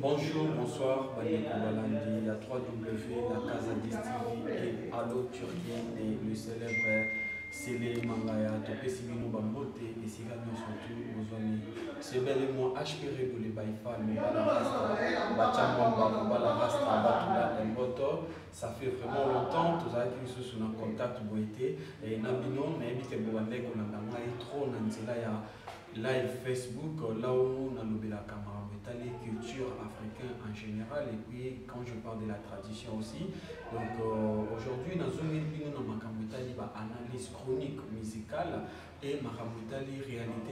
Bonjour, bonsoir, Baneko Balandi, la 3W, la Casa TV et Allo Turquie et le célèbre Sélé Mangaya, Topé Sibino Bambote et Sigano surtout aux amis. C'est bel et moi, HPR de l'Ebaïfa, le Balarasta, Bachamamba, Balarasta, Batula, Mboto. Ça fait vraiment longtemps, tous les qui sont en contact, Boité, et Nabino, mais évitez Boanek, on a trop, Nanzela, live Facebook, là où on a la caméra. Les cultures africaines en général et puis quand je parle de la tradition aussi. Donc aujourd'hui, dans une analyse chronique musicale et ma réalité,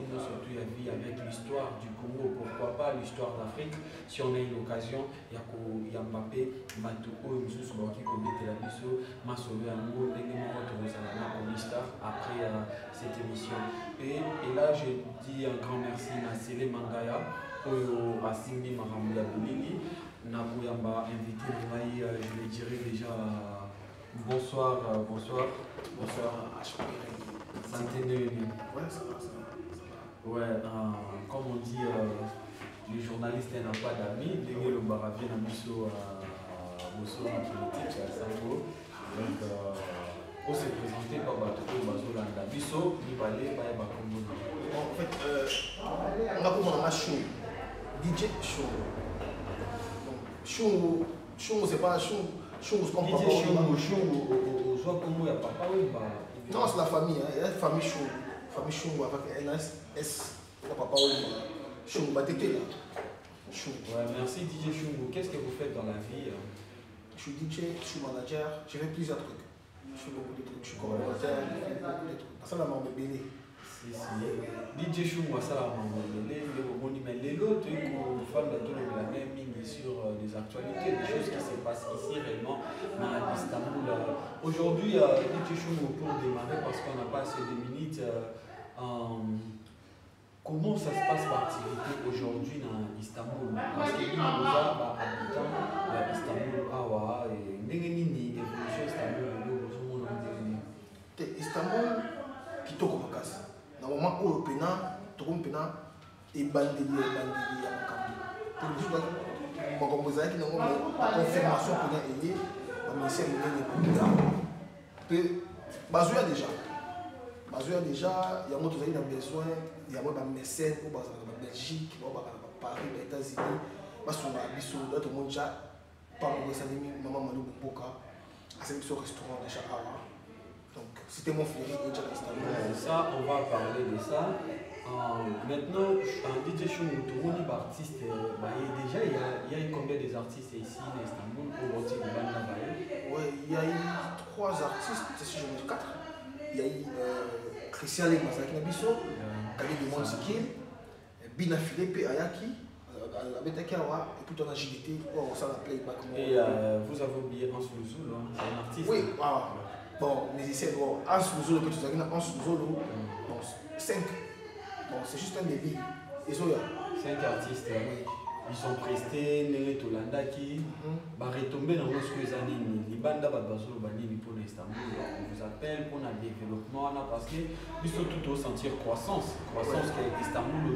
nous surtout à vie avec l'histoire du Congo, pourquoi pas l'histoire d'Afrique. Si on a eu l'occasion, il y a Mbappé, Matouko, Moussou Souboki, Kobete Labiso, Masolo Amour, après cette émission. Et là, je dis un grand merci à Sélé Mangaya. À Singli Mahamouya Boulili, Nabouyamba invité, je lui dirais déjà bonsoir, bonsoir, bonsoir. Santé de lui. Ouais, ça va. Ouais, comme on dit, les journalistes n'ont pas d'amis, les le baravien à Misso, Bosso, politique, à Sango. Donc, on s'est présenté par Batoko Bazolanda. Misso, Nibale, Baye Bakombo. En fait, on a commencé à show. DJ Show. Show, c'est pas Show. Show, c'est comme papa. Show, soit comme il y a papa ou pas. Non, c'est la famille. Il y a la famille Show. Famille Show avec NS, la papa ou Show, Batété là. Show. Ouais, merci DJ Show. Qu'est-ce que vous faites dans la vie? Je suis DJ, je suis manager, j'ai fait plusieurs trucs. Je fais beaucoup de trucs. Je suis coordinateur, je fais beaucoup de trucs. Ça, la m'a embêté. Si, DJ Chou, moi ça l'a mais les autres, on parle de la même ligne sur les actualités, des choses qui se passent ici réellement à Istanbul. Aujourd'hui, DJ Chou, pour démarrer, parce qu'on n'a pas assez de minutes, comment ça se passe l'activité aujourd'hui dans Istanbul? Parce que nous, nous avons habitants d'Istanbul, Awa, et Nengenini, évolution Istanbul, nous avons Istanbul, Kitoko Makasi. Normalement, au Pénin, tout le Pénin est bandé à Makambo. Pour les gens qui n'ont pas de confirmation pour gagner, le ministère de l'État. Bazoua déjà. Bazoua déjà, il y a d'autres qui ont besoin, il y a des mécènes au Belgique, au Paris, aux États-Unis, d'autres monde déjà, par exemple, Maman Malou Boka, à ce restaurant de Chakara. Donc, c'était mon frère déjà à ça, on va parler de ça. Maintenant, DJ Chou, artiste, déjà, il y a combien des artistes ici à Istanbul pour Roti de Banda? Oui, il y a eu 3 artistes, si je me dis 4. Il y a eu Christian Lemazaki Nabiso, Kali de Monsikil, Bina Philippe Ayaki, Abetakawa, et puis on a JDT, on s'en appelait Playback. Et vous avez oublié Hans Louzoul, c'est un artiste. Oui, bon, musicien, Hans Louzoul, que tu as dit, Hans Louzoul, 5. Bon, c'est juste un débit. Ils ont 5 artistes. Oui. Ils sont prestés, Nere Tolandaki, retombés dans les années. Les bandes pour l'Istanbul. On vous appelle pour le développement parce que nous sommes tout au sentir croissance. Croissance qui est Istanbul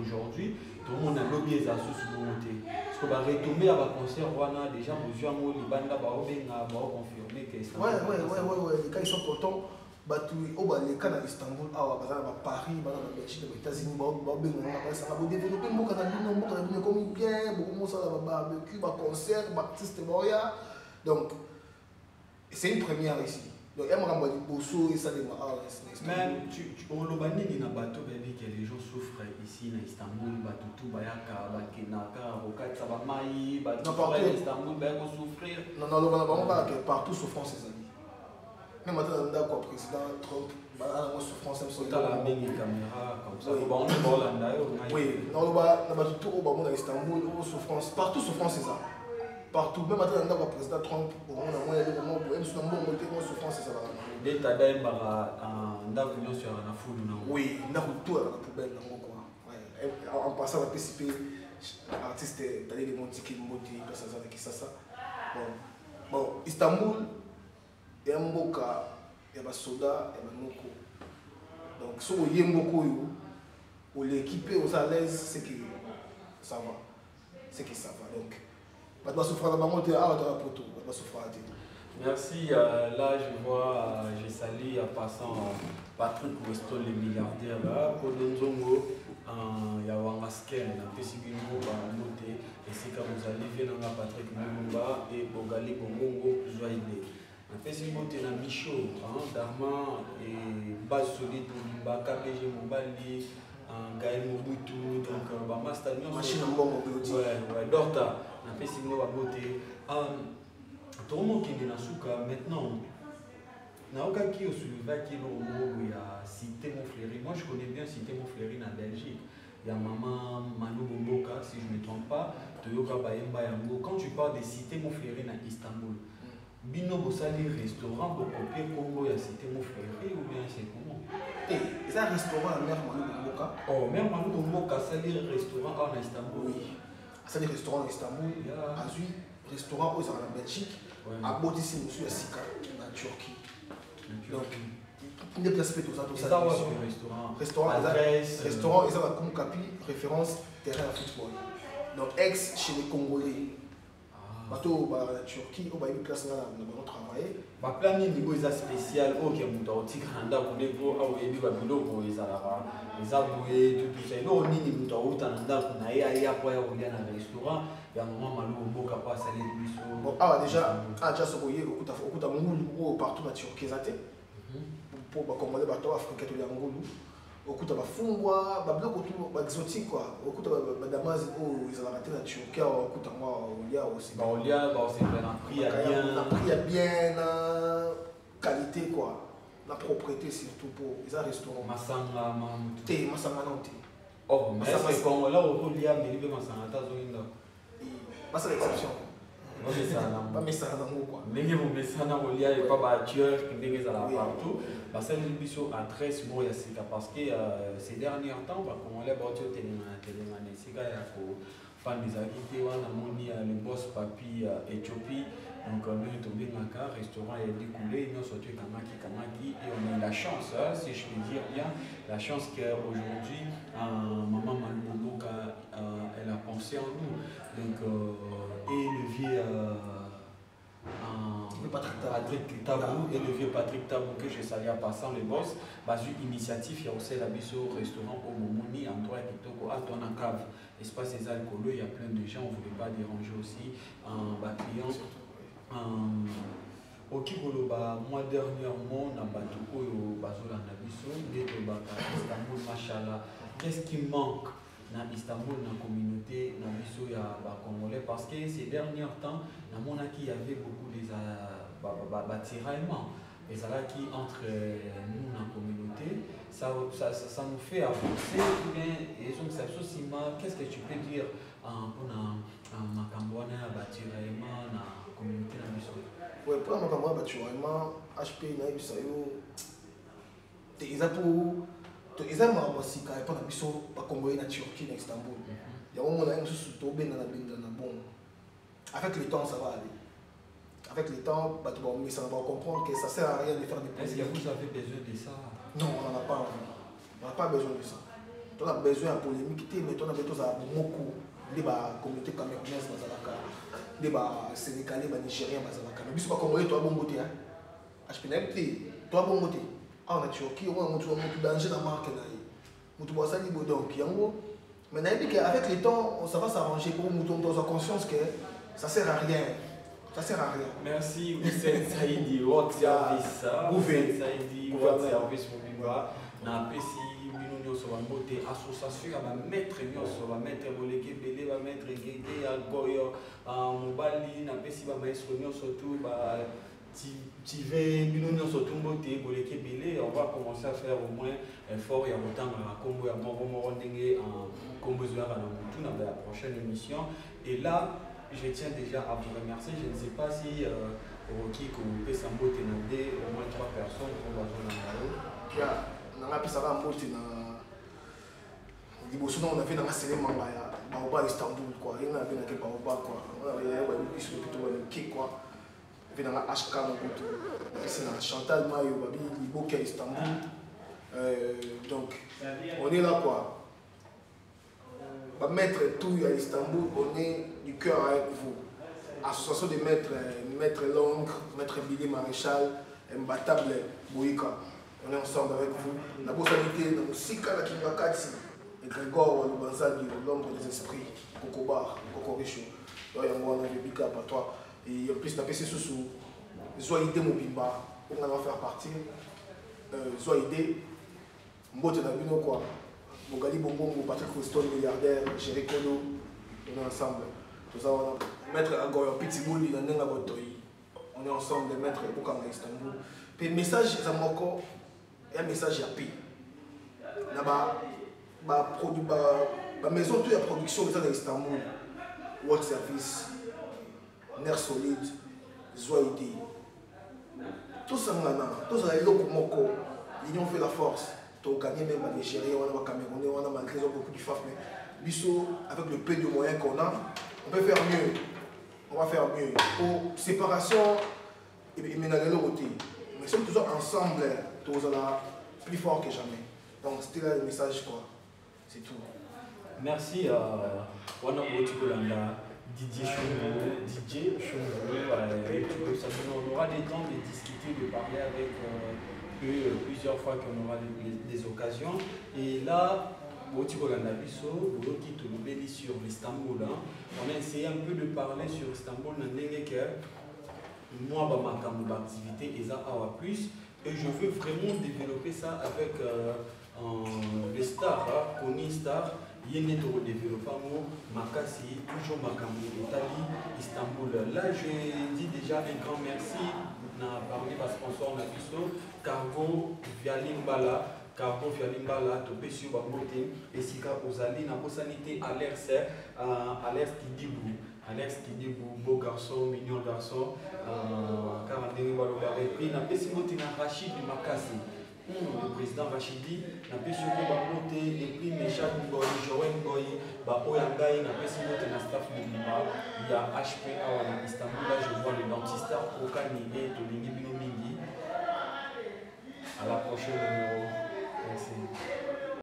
aujourd'hui. Tout le monde a lobbyé à ce sous-monté. Parce que retomber à la concert, déjà, les bandes confirmé que Istanbul. Ouais. Les cas ils sont contents. Les cas à Istanbul, à Paris, à Belgique, aux États-Unis, ça va développer beaucoup comme bien, beaucoup de barbecue, concert, artistes. Donc, c'est une première ici. Donc, il y a des bosso et ça des mais on l'a dit dans bateau que les gens souffrent ici à Istanbul, tout bayaka, bakenaka, rokat sabamai, Istanbul, souffrir. Non, partout souffrant ses amis. Même maintenant, le président Trump, moi souffrance, c'est la caméra comme ça. Oui, tout à Istanbul, souffrance, partout souffrance c'est ça. Partout, même maintenant, le président Trump, on a souffrance c'est ça. Dès que tu as sur la foule, oui, on a tout à la poubelle. En passant la PCP, artiste, d'aller les Montiquet, ça. Bon, Istanbul. Il y a un boka, il y a un soda, il y a un moko. Donc, si vous avez un moko, vous l'équipez aux à l'aise, c'est que ça va. c'est que ça va. Donc, pas de souffrir dans ma montée, ah, dans la poteau, pas de souffrir. Merci. Là, je vois, j'ai sali en passant Patrick Weston, le milliardaire. Là, Kodonzongo, il y a Wangasken, la Pesibino, Noté, et c'est quand vous allez venir dans Patrick Mulumba et Bogali Bongo, Zoïde. La Pesibino, c'est la Michaud, Darman et Base Solide, KPG Mobali, Gaël Mobutu, donc Bamastanion. Machine en bon, ouais, Dorta, la Pesibino va beauté. Tout le monde qui est dans Souka maintenant, Naoka qui est au il y a Cité Montfleury. Moi je connais bien Cité Montfleury en Belgique. Il y a Maman Manu Bomboka, si je ne me trompe pas, Toyoka Bayemba Yango. Quand tu parles de Cité Montfleury à Istanbul, Bino Bossali restaurant pour copier Congo, il y a Cité Montfleury ou bien c'est comment? Et c'est un restaurant à Mère Manu Bomboka. Oh, Mère Manu Bomboka, c'est un restaurant en Istanbul. Oui, c'est un restaurant en Istanbul. Azui, restaurant aux en Belgique. À Bodissi, monsieur Sika, en Turquie. Donc, il y a des aspects tout ça. Restaurant, ils ont comme capi, référence terrain à football. Donc, ex chez les Congolais. Bateau, la Turquie, on va y place là, on va travailler. Ba plan ni niveau isa spécial OK muto tikanda kuneko au yebi ba biloko ezalaka ezabuye tout ça no nini muto utanda kuna ya kwa ya kulia na restaurant ya mama malu boka pa salé biso. Bon déjà ce boye okuta ngulu partout na Turquie zate. Pour ba commander bateau africain to ya ngulu. Okuta bafungwa ba biloko tout ba exotique quoi. Okuta ba damazi o ezalaka na Turquie okuta moi olia aussi. Ba olia ba aussi prix à bien qualité quoi. La propreté surtout pour les restaurants. Masanga mamutu. Té masanga non té. Oh mais c'est comme là au lia mais il veut masanga ta zoinda. Pas c'est l'exception. Pas mais ça dans quoi. Ndenge vous mesana olia et pas ba tueur ndenge za la partout. Ba ça le biso adresse mo ya sika parce que ces derniers temps ba comme on les battu télé sika ya ko fan des activités wana moni le boss papi Éthiopie. Donc nous sommes tombés dans un restaurant et découlé, nous sommes sortis Kamaki et on a eu la chance, si je peux dire bien, la chance qu'aujourd'hui, maman Malou elle a pensé en nous. Donc, et le vieux Patrick Tabou et le vieux Patrick Tabou que je salue en passant le boss, basé initiative, il y a aussi la biso restaurant au Momoni, en droit Kitoko, à ton cave, espace des alcooleux, il y a plein de gens, on ne voulait pas déranger aussi un client. Moi dernièrement, na bato oyo bazolanda biso nde tobaka Istanbul machallah. Qu'est-ce qui manque na Istanbul na communauté na biso ya ba Congolais parce que ces derniers temps na monaki il y avait beaucoup des tiraillements et ça là qui entre nous na communauté ça nous fait avancer bien et donc ça aussi qu'est-ce que tu peux dire pour na makambwana ba tiraillement na communauté na biso. Ouais, pour moi, quand vraiment, HP, ils ont aussi quand ils sont pas congolais en Turquie, en Istanbul. Il y a un moment où ils sont tombés dans la bombe. Avec le temps, ça va aller. Avec le temps, ça va comprendre que ça ne sert à rien de faire des polémiques. Est-ce que vous avez besoin de ça? Non, on n'en a pas envie. On n'a pas besoin de ça. On a besoin de polémique, mais on a besoin de beaucoup de communauté camerounaise dans la carte. Les Sénégalais, les Nigériens, mais si tu as Congolais, tu as bon côté. Tu as bon côté. En Turquie, on a un danger dans la marque. Donc, mais avec le temps, ça va s'arranger pour nous dans conscience que ça ne sert à rien. Ça sert à rien. Merci, Hussein Saïdi, World Service. Hussein Saïdi, World Service Mobimba. Na PCI. Association va mettre va mettre boleke belé va mettre guégué à goyo mobali na pesi ba maestro surtout ba tive binono surtout mbote boleke belé on va commencer à faire au moins effort ya botanga na kombo ya moko ndenge en kombo zoa na mutu na la prochaine émission et là je tiens déjà à vous remercier je ne sais pas si Rocky ko pesa mbote na de au moins 3 personnes pour bazona ngalo na pesa ba mbote na on a fait dans la série Mangaya, Baoba Istanbul, quoi. Il y a bien que Baoba, quoi. On a plutôt un kick, quoi. Il y a dans la HK, c'est dans Chantal Mayo, Babi, Liboka Istanbul. Donc, on est là, quoi. maître tout à Istanbul, on est du cœur avec vous. Association des maîtres, maître Long, maître Billy Maréchal, imbattable Boïka. On est ensemble avec vous. La bossalité, la musique, la Kingakati, et Grégor Lubanzadi, l'ombre des esprits, Kokobar, Kokoricho. Il y a un big up à toi. Et en plus, la PC sous Zoïdé Mobimba, on va faire partir. Zoïdé, Mbote Nabino quoi. Bogali Bongo, Patrick Houston, milliardaire, Jerry Kolo, on est ensemble. Tout ça, on a maître Agoyo Pitbull, il en a on est ensemble, les maîtres Bokanga Istanbul. Puis le message, c'est encore un message à paix. La maison de la production de Istanbul, World Service, Nerf Solide, Zoïdi. Tout ça, tout ça, l'union fait la force. Tu as gagné même les Nigériens, on a Camerounais, on a malgré beaucoup de FAF, mais Bissot, avec le peu de moyens qu'on a, on peut faire mieux. On va faire mieux. Pour séparation, et ménager le côté. Mais nous sommes toujours ensemble, tous là, plus fort que jamais. Donc c'était là le message, quoi. C'est tout. Merci à Wana Botikolanda, Didier Choumo, on aura des temps de discuter, de parler avec eux plusieurs fois qu'on aura des occasions. Et là, Botikolanda Bisso, Boloki Tolobeli sur l'Istanbul, on a essayé un peu de parler sur Istanbul, moi, ma activité est à plus. Et je veux vraiment développer ça avec les stars, Koni Star, Yenetoro développement, Makasi, toujours Makamou, Italie, Istanbul. Là, je dis déjà un grand merci parmi les sponsors Nabiso, Cargo, Vialimbala. Cargo Vialimbala, Topesio Bamote, et Sika Ozali, Nabo Sanité, Alex Kidibou. Alex Kidibou, beau garçon, mignon garçon, 41 Balobare. Et puis, Napesimote Rachid Makasi, le président Rachidi, Napesio Bamote, et puis Méchad Ngoy, Joël Ngoy, Oyangaï, Napesimote Nastaf Moulima, il y a HP à Istanbul, là je vois le dentiste Okani et Tolini